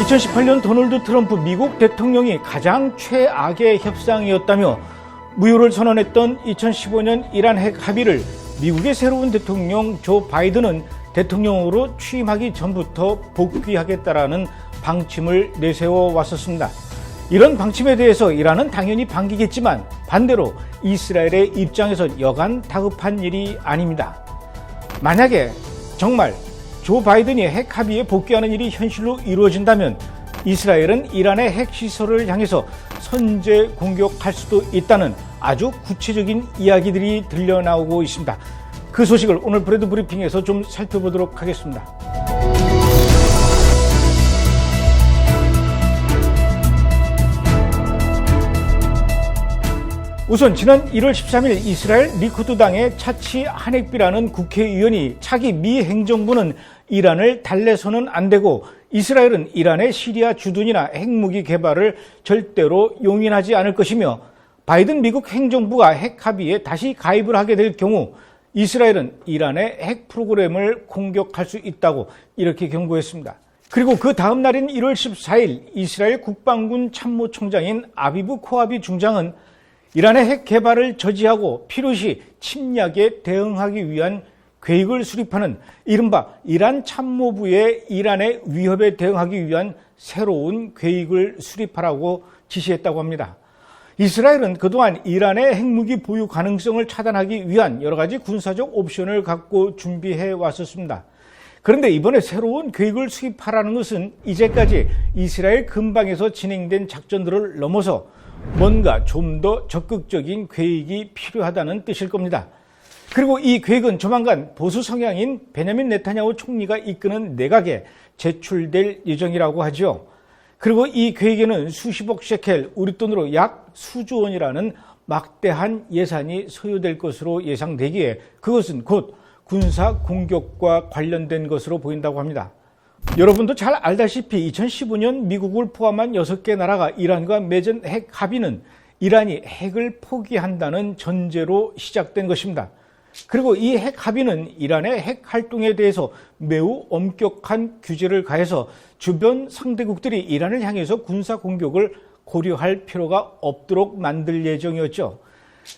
2018년 도널드 트럼프 미국 대통령이 가장 최악의 협상이었다며 무효를 선언했던 2015년 이란 핵 합의를 미국의 새로운 대통령 조 바이든은 대통령으로 취임하기 전부터 복귀하겠다라는 방침을 내세워 왔었습니다. 이런 방침에 대해서 이란은 당연히 반기겠지만 반대로 이스라엘의 입장에선 여간 다급한 일이 아닙니다. 만약에 정말 조 바이든이 핵 합의에 복귀하는 일이 현실로 이루어진다면 이스라엘은 이란의 핵시설을 향해서 선제 공격할 수도 있다는 아주 구체적인 이야기들이 들려나오고 있습니다. 그 소식을 오늘 브레드 브리핑에서 좀 살펴보도록 하겠습니다. 우선 지난 1월 13일 이스라엘 리쿠드당의 차치 하넥비라는 국회의원이 차기 미 행정부는 이란을 달래서는 안 되고 이스라엘은 이란의 시리아 주둔이나 핵무기 개발을 절대로 용인하지 않을 것이며 바이든 미국 행정부가 핵 합의에 다시 가입을 하게 될 경우 이스라엘은 이란의 핵 프로그램을 공격할 수 있다고 이렇게 경고했습니다. 그리고 그 다음 날인 1월 14일 이스라엘 국방군 참모총장인 아비브 코하비 중장은 이란의 핵 개발을 저지하고 필요시 침략에 대응하기 위한 계획을 수립하는 이른바 이란 참모부의 이란의 위협에 대응하기 위한 새로운 계획을 수립하라고 지시했다고 합니다. 이스라엘은 그동안 이란의 핵무기 보유 가능성을 차단하기 위한 여러 가지 군사적 옵션을 갖고 준비해 왔었습니다. 그런데 이번에 새로운 계획을 수립하라는 것은 이제까지 이스라엘 근방에서 진행된 작전들을 넘어서 뭔가 좀 더 적극적인 계획이 필요하다는 뜻일 겁니다. 그리고 이 계획은 조만간 보수 성향인 베냐민 네타냐후 총리가 이끄는 내각에 제출될 예정이라고 하죠. 그리고 이 계획에는 수십억 셰켈, 우리 돈으로 약 수조 원이라는 막대한 예산이 소요될 것으로 예상되기에 그것은 곧 군사 공격과 관련된 것으로 보인다고 합니다. 여러분도 잘 알다시피 2015년 미국을 포함한 6개 나라가 이란과 맺은 핵 합의는 이란이 핵을 포기한다는 전제로 시작된 것입니다. 그리고 이 핵 합의는 이란의 핵 활동에 대해서 매우 엄격한 규제를 가해서 주변 상대국들이 이란을 향해서 군사 공격을 고려할 필요가 없도록 만들 예정이었죠.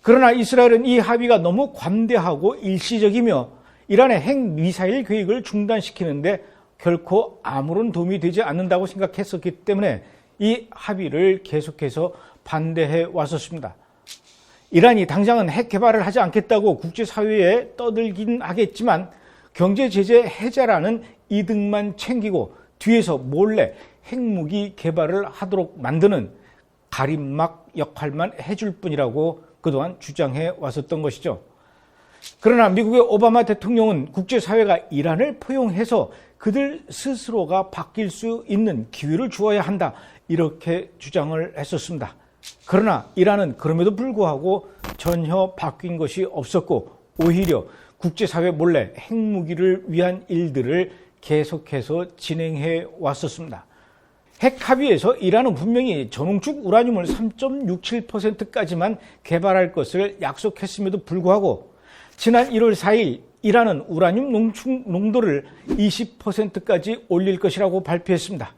그러나 이스라엘은 이 합의가 너무 관대하고 일시적이며 이란의 핵 미사일 계획을 중단시키는데 결코 아무런 도움이 되지 않는다고 생각했었기 때문에 이 합의를 계속해서 반대해 왔었습니다. 이란이 당장은 핵 개발을 하지 않겠다고 국제사회에 떠들긴 하겠지만 경제 제재 해제라는 이득만 챙기고 뒤에서 몰래 핵무기 개발을 하도록 만드는 가림막 역할만 해줄 뿐이라고 그동안 주장해 왔었던 것이죠. 그러나 미국의 오바마 대통령은 국제사회가 이란을 포용해서 그들 스스로가 바뀔 수 있는 기회를 주어야 한다 이렇게 주장을 했었습니다. 그러나 이란은 그럼에도 불구하고 전혀 바뀐 것이 없었고 오히려 국제사회 몰래 핵무기를 위한 일들을 계속해서 진행해 왔었습니다. 핵 합의에서 이란은 분명히 전홍축 우라늄을 3.67%까지만 개발할 것을 약속했음에도 불구하고 지난 1월 4일 이란은 우라늄 농축 농도를 20%까지 올릴 것이라고 발표했습니다.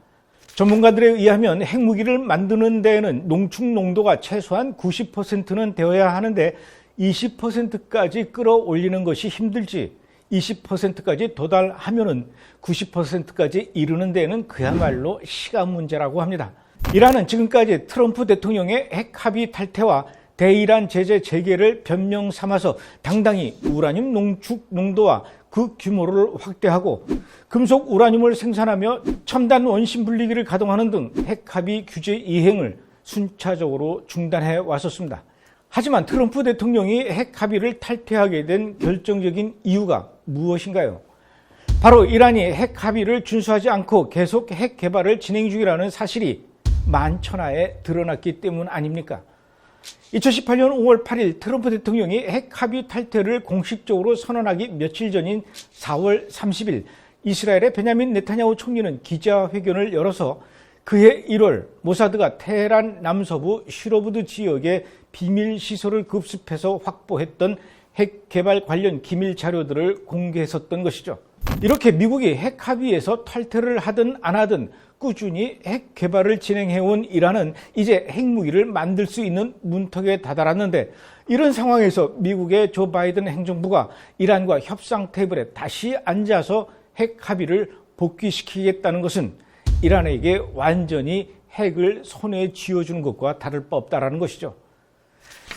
전문가들에 의하면 핵무기를 만드는 데에는 농축 농도가 최소한 90%는 되어야 하는데 20%까지 끌어올리는 것이 힘들지 20%까지 도달하면은 90%까지 이르는 데에는 그야말로 시간 문제라고 합니다. 이란은 지금까지 트럼프 대통령의 핵 합의 탈퇴와 대이란 제재 재개를 변명 삼아서 당당히 우라늄 농축 농도와 그 규모를 확대하고 금속 우라늄을 생산하며 첨단 원심 분리기를 가동하는 등 핵 합의 규제 이행을 순차적으로 중단해 왔었습니다. 하지만 트럼프 대통령이 핵 합의를 탈퇴하게 된 결정적인 이유가 무엇인가요? 바로 이란이 핵 합의를 준수하지 않고 계속 핵 개발을 진행 중이라는 사실이 만천하에 드러났기 때문 아닙니까? 2018년 5월 8일 트럼프 대통령이 핵 합의 탈퇴를 공식적으로 선언하기 며칠 전인 4월 30일 이스라엘의 베냐민 네타냐후 총리는 기자회견을 열어서 그해 1월 모사드가 테헤란 남서부 슈로브드 지역에 비밀 시설을 급습해서 확보했던 핵 개발 관련 기밀 자료들을 공개했었던 것이죠. 이렇게 미국이 핵 합의에서 탈퇴를 하든 안 하든 꾸준히 핵 개발을 진행해온 이란은 이제 핵무기를 만들 수 있는 문턱에 다다랐는데, 이런 상황에서 미국의 조 바이든 행정부가 이란과 협상 테이블에 다시 앉아서 핵 합의를 복귀시키겠다는 것은 이란에게 완전히 핵을 손에 쥐어주는 것과 다를 바 없다라는 것이죠.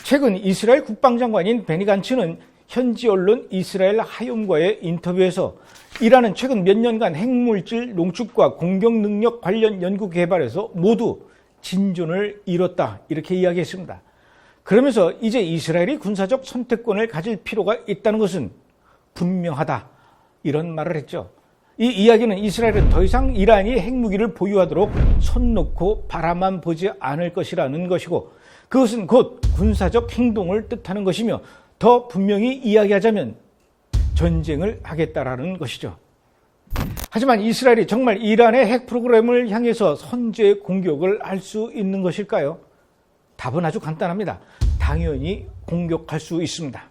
최근 이스라엘 국방장관인 베니 간츠는 현지 언론 이스라엘 하욤과의 인터뷰에서 이란은 최근 몇 년간 핵물질 농축과 공격 능력 관련 연구 개발에서 모두 진전을 이뤘다, 이렇게 이야기했습니다. 그러면서 이제 이스라엘이 군사적 선택권을 가질 필요가 있다는 것은 분명하다, 이런 말을 했죠. 이 이야기는 이스라엘은 더 이상 이란이 핵무기를 보유하도록 손 놓고 바라만 보지 않을 것이라는 것이고, 그것은 곧 군사적 행동을 뜻하는 것이며, 더 분명히 이야기하자면 전쟁을 하겠다라는 것이죠. 하지만 이스라엘이 정말 이란의 핵 프로그램을 향해서 선제 공격을 할 수 있는 것일까요? 답은 아주 간단합니다. 당연히 공격할 수 있습니다.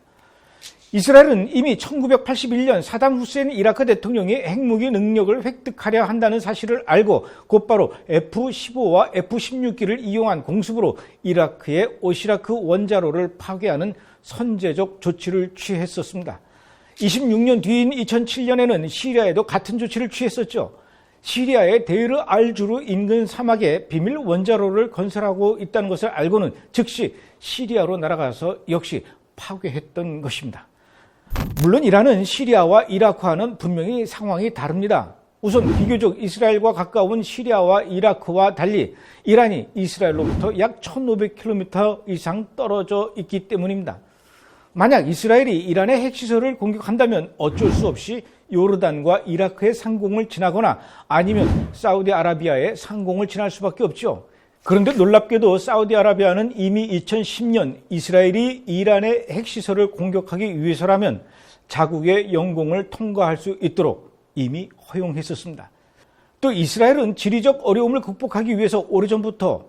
이스라엘은 이미 1981년 사담 후세인 이라크 대통령이 핵무기 능력을 획득하려 한다는 사실을 알고 곧바로 F-15와 F-16기를 이용한 공습으로 이라크의 오시라크 원자로를 파괴하는 선제적 조치를 취했었습니다. 26년 뒤인 2007년에는 시리아에도 같은 조치를 취했었죠. 시리아의 데이르 알주르 인근 사막에 비밀 원자로를 건설하고 있다는 것을 알고는 즉시 시리아로 날아가서 역시 파괴했던 것입니다. 물론 이란은 시리아와 이라크와는 분명히 상황이 다릅니다. 우선 비교적 이스라엘과 가까운 시리아와 이라크와 달리 이란이 이스라엘로부터 약 1500km 이상 떨어져 있기 때문입니다. 만약 이스라엘이 이란의 핵시설을 공격한다면 어쩔 수 없이 요르단과 이라크의 상공을 지나거나 아니면 사우디아라비아의 상공을 지날 수밖에 없죠. 그런데 놀랍게도 사우디아라비아는 이미 2010년 이스라엘이 이란의 핵시설을 공격하기 위해서라면 자국의 영공을 통과할 수 있도록 이미 허용했었습니다. 또 이스라엘은 지리적 어려움을 극복하기 위해서 오래전부터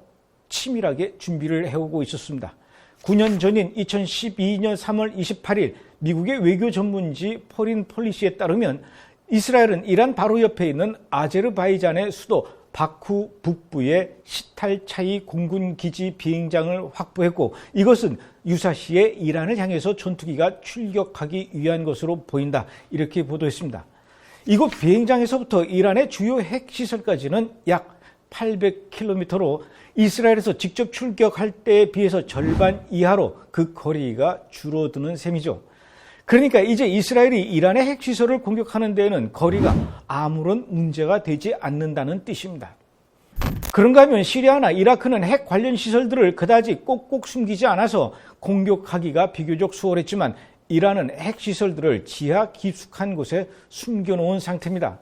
치밀하게 준비를 해오고 있었습니다. 9년 전인 2012년 3월 28일 미국의 외교 전문지 포린 폴리시에 따르면 이스라엘은 이란 바로 옆에 있는 아제르바이잔의 수도 바쿠 북부의 시탈차이 공군기지 비행장을 확보했고, 이것은 유사시에 이란을 향해서 전투기가 출격하기 위한 것으로 보인다, 이렇게 보도했습니다. 이곳 비행장에서부터 이란의 주요 핵시설까지는 약 800km로 이스라엘에서 직접 출격할 때에 비해서 절반 이하로 그 거리가 줄어드는 셈이죠. 그러니까 이제 이스라엘이 이란의 핵시설을 공격하는 데에는 거리가 아무런 문제가 되지 않는다는 뜻입니다. 그런가 하면 시리아나 이라크는 핵 관련 시설들을 그다지 꼭꼭 숨기지 않아서 공격하기가 비교적 수월했지만 이란은 핵시설들을 지하 깊숙한 곳에 숨겨놓은 상태입니다.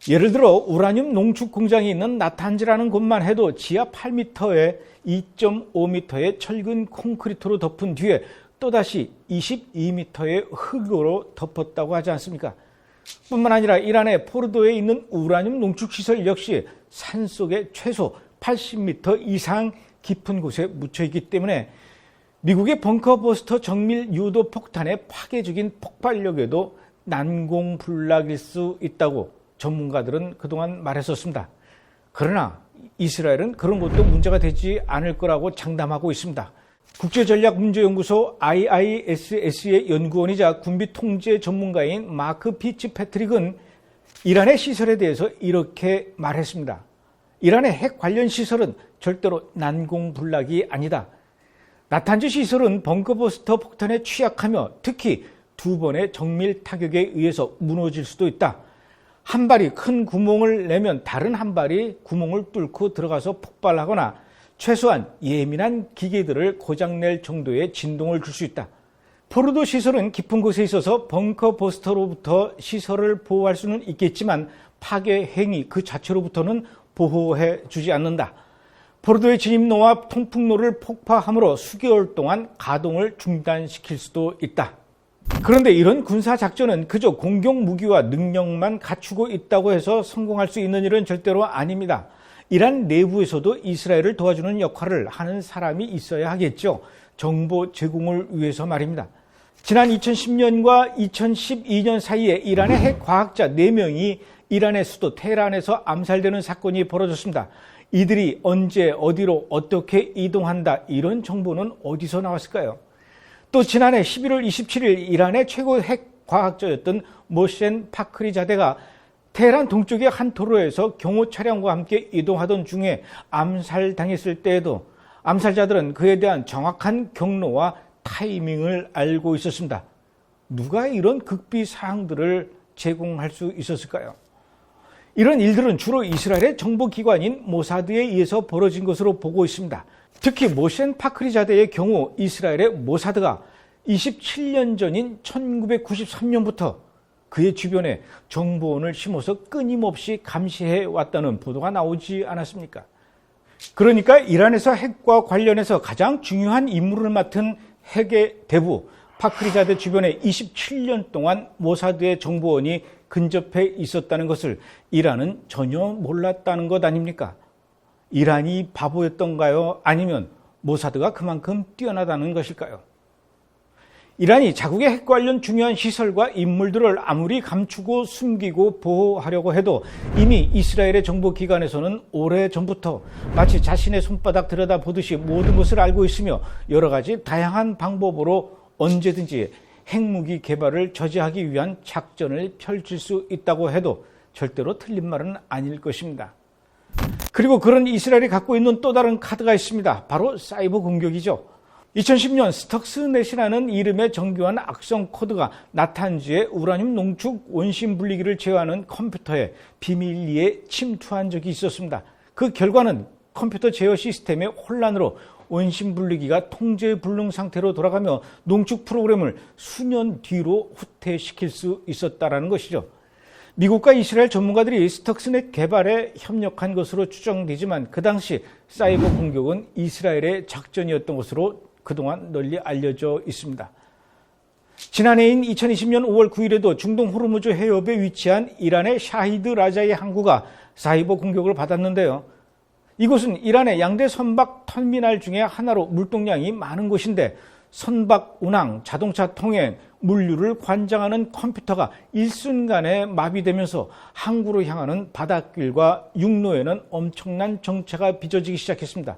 예를 들어 우라늄 농축 공장이 있는 나탄즈라는 곳만 해도 지하 8m에 2.5m의 철근 콘크리트로 덮은 뒤에 또다시 22m의 흙으로 덮었다고 하지 않습니까? 뿐만 아니라 이란의 포르도에 있는 우라늄 농축시설 역시 산속에 최소 80m 이상 깊은 곳에 묻혀있기 때문에 미국의 벙커버스터 정밀 유도 폭탄의 파괴적인 폭발력에도 난공불락일 수 있다고 전문가들은 그동안 말했었습니다. 그러나 이스라엘은 그런 것도 문제가 되지 않을 거라고 장담하고 있습니다. 국제전략문제연구소 IISS의 연구원이자 군비통제 전문가인 마크 피츠패트릭은 이란의 시설에 대해서 이렇게 말했습니다. 이란의 핵 관련 시설은 절대로 난공불락이 아니다. 나탄즈 시설은 벙커버스터 폭탄에 취약하며 특히 2번의 정밀 타격에 의해서 무너질 수도 있다. 한 발이 큰 구멍을 내면 다른 한 발이 구멍을 뚫고 들어가서 폭발하거나 최소한 예민한 기계들을 고장낼 정도의 진동을 줄 수 있다. 포르도 시설은 깊은 곳에 있어서 벙커버스터로부터 시설을 보호할 수는 있겠지만 파괴 행위 그 자체로부터는 보호해 주지 않는다. 포르도의 진입로와 통풍로를 폭파함으로 수개월 동안 가동을 중단시킬 수도 있다. 그런데 이런 군사작전은 그저 공격 무기와 능력만 갖추고 있다고 해서 성공할 수 있는 일은 절대로 아닙니다. 이란 내부에서도 이스라엘을 도와주는 역할을 하는 사람이 있어야 하겠죠. 정보 제공을 위해서 말입니다. 지난 2010년과 2012년 사이에 이란의 핵 과학자 4명이 이란의 수도 테헤란에서 암살되는 사건이 벌어졌습니다. 이들이 언제 어디로 어떻게 이동한다, 이런 정보는 어디서 나왔을까요? 또 지난해 11월 27일 이란의 최고 핵 과학자였던 모센 파크리자데가 테헤란 동쪽의 한 도로에서 경호 차량과 함께 이동하던 중에 암살당했을 때에도 암살자들은 그에 대한 정확한 경로와 타이밍을 알고 있었습니다. 누가 이런 극비 사항들을 제공할 수 있었을까요? 이런 일들은 주로 이스라엘의 정보기관인 모사드에 의해서 벌어진 것으로 보고 있습니다. 특히 모센 파크리자데의 경우 이스라엘의 모사드가 27년 전인 1993년부터 그의 주변에 정보원을 심어서 끊임없이 감시해 왔다는 보도가 나오지 않았습니까? 그러니까 이란에서 핵과 관련해서 가장 중요한 임무를 맡은 핵의 대부 파크리자데 주변에 27년 동안 모사드의 정보원이 근접해 있었다는 것을 이란은 전혀 몰랐다는 것 아닙니까? 이란이 바보였던가요? 아니면 모사드가 그만큼 뛰어나다는 것일까요? 이란이 자국의 핵 관련 중요한 시설과 인물들을 아무리 감추고 숨기고 보호하려고 해도 이미 이스라엘의 정보기관에서는 오래전부터 마치 자신의 손바닥 들여다보듯이 모든 것을 알고 있으며 여러 가지 다양한 방법으로 언제든지 핵무기 개발을 저지하기 위한 작전을 펼칠 수 있다고 해도 절대로 틀린 말은 아닐 것입니다. 그리고 그런 이스라엘이 갖고 있는 또 다른 카드가 있습니다. 바로 사이버 공격이죠. 2010년 스톡스넷이라는 이름의 정교한 악성 코드가 나탄즈의 우라늄 농축 원심 분리기를 제어하는 컴퓨터에 비밀리에 침투한 적이 있었습니다. 그 결과는 컴퓨터 제어 시스템의 혼란으로 원심 분리기가 통제 불능 상태로 돌아가며 농축 프로그램을 수년 뒤로 후퇴시킬 수 있었다는 것이죠. 미국과 이스라엘 전문가들이 스톡스넷 개발에 협력한 것으로 추정되지만 그 당시 사이버 공격은 이스라엘의 작전이었던 것으로 그동안 널리 알려져 있습니다. 지난해인 2020년 5월 9일에도 중동 호르무즈 해협에 위치한 이란의 샤히드 라자의 항구가 사이버 공격을 받았는데요. 이곳은 이란의 양대 선박 터미널 중에 하나로 물동량이 많은 곳인데 선박 운항, 자동차 통행, 물류를 관장하는 컴퓨터가 일순간에 마비되면서 항구로 향하는 바닷길과 육로에는 엄청난 정체가 빚어지기 시작했습니다.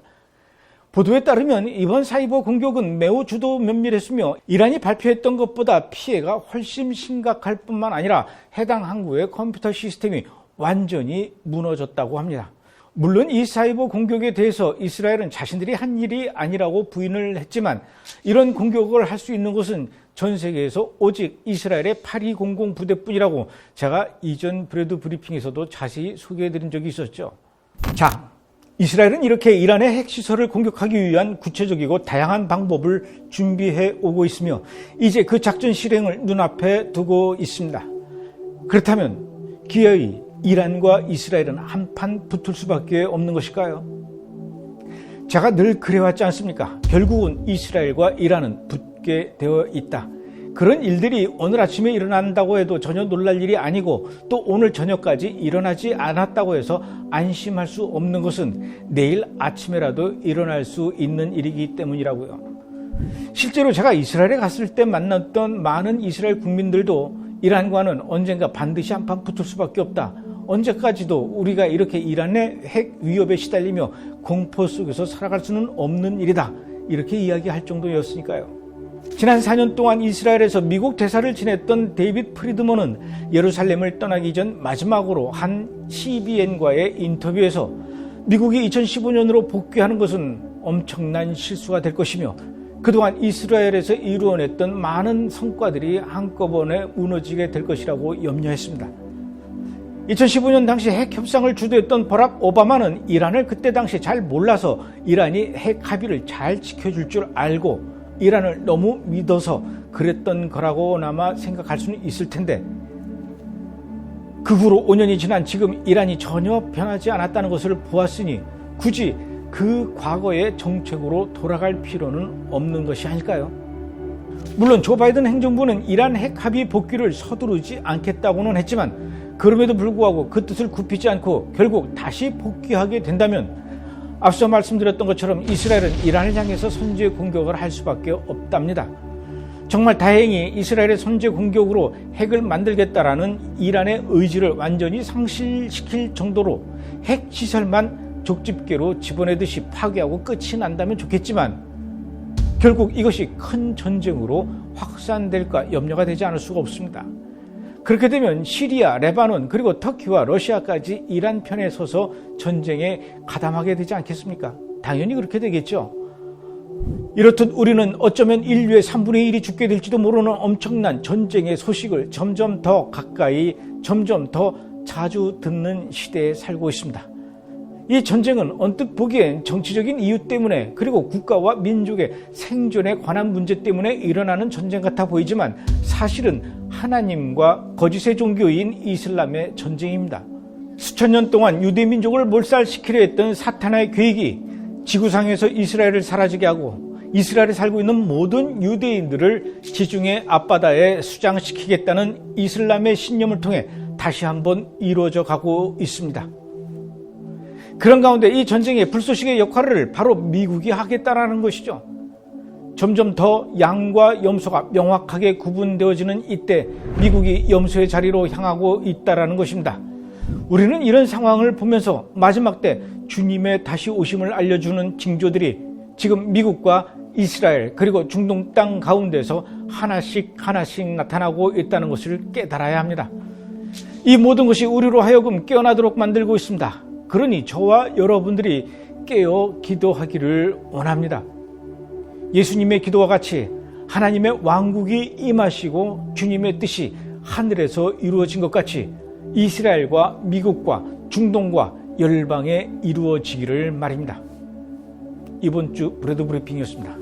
보도에 따르면 이번 사이버 공격은 매우 주도 면밀했으며 이란이 발표했던 것보다 피해가 훨씬 심각할 뿐만 아니라 해당 항구의 컴퓨터 시스템이 완전히 무너졌다고 합니다. 물론 이 사이버 공격에 대해서 이스라엘은 자신들이 한 일이 아니라고 부인을 했지만 이런 공격을 할 수 있는 곳은 전 세계에서 오직 이스라엘의 8200 부대뿐이라고 제가 이전 브레드 브리핑에서도 자세히 소개해드린 적이 있었죠. 자, 이스라엘은 이렇게 이란의 핵시설을 공격하기 위한 구체적이고 다양한 방법을 준비해 오고 있으며 이제 그 작전 실행을 눈앞에 두고 있습니다. 그렇다면 기어이 이란과 이스라엘은 한판 붙을 수밖에 없는 것일까요? 제가 늘 그래왔지 않습니까? 결국은 이스라엘과 이란은 붙게 되어 있다. 그런 일들이 오늘 아침에 일어난다고 해도 전혀 놀랄 일이 아니고 또 오늘 저녁까지 일어나지 않았다고 해서 안심할 수 없는 것은 내일 아침에라도 일어날 수 있는 일이기 때문이라고요. 실제로 제가 이스라엘에 갔을 때 만났던 많은 이스라엘 국민들도 이란과는 언젠가 반드시 한판 붙을 수밖에 없다. 언제까지도 우리가 이렇게 이란의 핵 위협에 시달리며 공포 속에서 살아갈 수는 없는 일이다. 이렇게 이야기할 정도였으니까요. 지난 4년 동안 이스라엘에서 미국 대사를 지냈던 데이빗 프리드먼은 예루살렘을 떠나기 전 마지막으로 한 CBN과의 인터뷰에서 미국이 2015년으로 복귀하는 것은 엄청난 실수가 될 것이며 그동안 이스라엘에서 이루어냈던 많은 성과들이 한꺼번에 무너지게 될 것이라고 염려했습니다. 2015년 당시 핵 협상을 주도했던 버락 오바마는 이란을 그때 당시 잘 몰라서 이란이 핵 합의를 잘 지켜줄 줄 알고 이란을 너무 믿어서 그랬던 거라고나마 생각할 수는 있을 텐데 그 후로 5년이 지난 지금 이란이 전혀 변하지 않았다는 것을 보았으니 굳이 그 과거의 정책으로 돌아갈 필요는 없는 것이 아닐까요? 물론 조 바이든 행정부는 이란 핵 합의 복귀를 서두르지 않겠다고는 했지만 그럼에도 불구하고 그 뜻을 굽히지 않고 결국 다시 복귀하게 된다면 앞서 말씀드렸던 것처럼 이스라엘은 이란을 향해서 선제 공격을 할 수밖에 없답니다. 정말 다행히 이스라엘의 선제 공격으로 핵을 만들겠다라는 이란의 의지를 완전히 상실시킬 정도로 핵 시설만 족집게로 집어내듯이 파괴하고 끝이 난다면 좋겠지만 결국 이것이 큰 전쟁으로 확산될까 염려가 되지 않을 수가 없습니다. 그렇게 되면 시리아, 레바논 그리고 터키와 러시아까지 이란 편에 서서 전쟁에 가담하게 되지 않겠습니까? 당연히 그렇게 되겠죠. 이렇듯 우리는 어쩌면 인류의 3분의 1이 죽게 될지도 모르는 엄청난 전쟁의 소식을 점점 더 가까이, 점점 더 자주 듣는 시대에 살고 있습니다. 이 전쟁은 언뜻 보기엔 정치적인 이유 때문에 그리고 국가와 민족의 생존에 관한 문제 때문에 일어나는 전쟁 같아 보이지만 사실은 하나님과 거짓의 종교인 이슬람의 전쟁입니다. 수천 년 동안 유대 민족을 몰살시키려 했던 사탄의 계획이 지구상에서 이스라엘을 사라지게 하고 이스라엘에 살고 있는 모든 유대인들을 지중해 앞바다에 수장시키겠다는 이슬람의 신념을 통해 다시 한번 이루어져 가고 있습니다. 그런 가운데 이 전쟁의 불쏘시개 역할을 바로 미국이 하겠다라는 것이죠. 점점 더 양과 염소가 명확하게 구분되어지는 이때 미국이 염소의 자리로 향하고 있다라는 것입니다. 우리는 이런 상황을 보면서 마지막 때 주님의 다시 오심을 알려주는 징조들이 지금 미국과 이스라엘 그리고 중동 땅 가운데서 하나씩 나타나고 있다는 것을 깨달아야 합니다. 이 모든 것이 우리로 하여금 깨어나도록 만들고 있습니다. 그러니 저와 여러분들이 깨어 기도하기를 원합니다. 예수님의 기도와 같이 하나님의 왕국이 임하시고 주님의 뜻이 하늘에서 이루어진 것 같이 이스라엘과 미국과 중동과 열방에 이루어지기를 말입니다. 이번 주 브레드 브리핑이었습니다.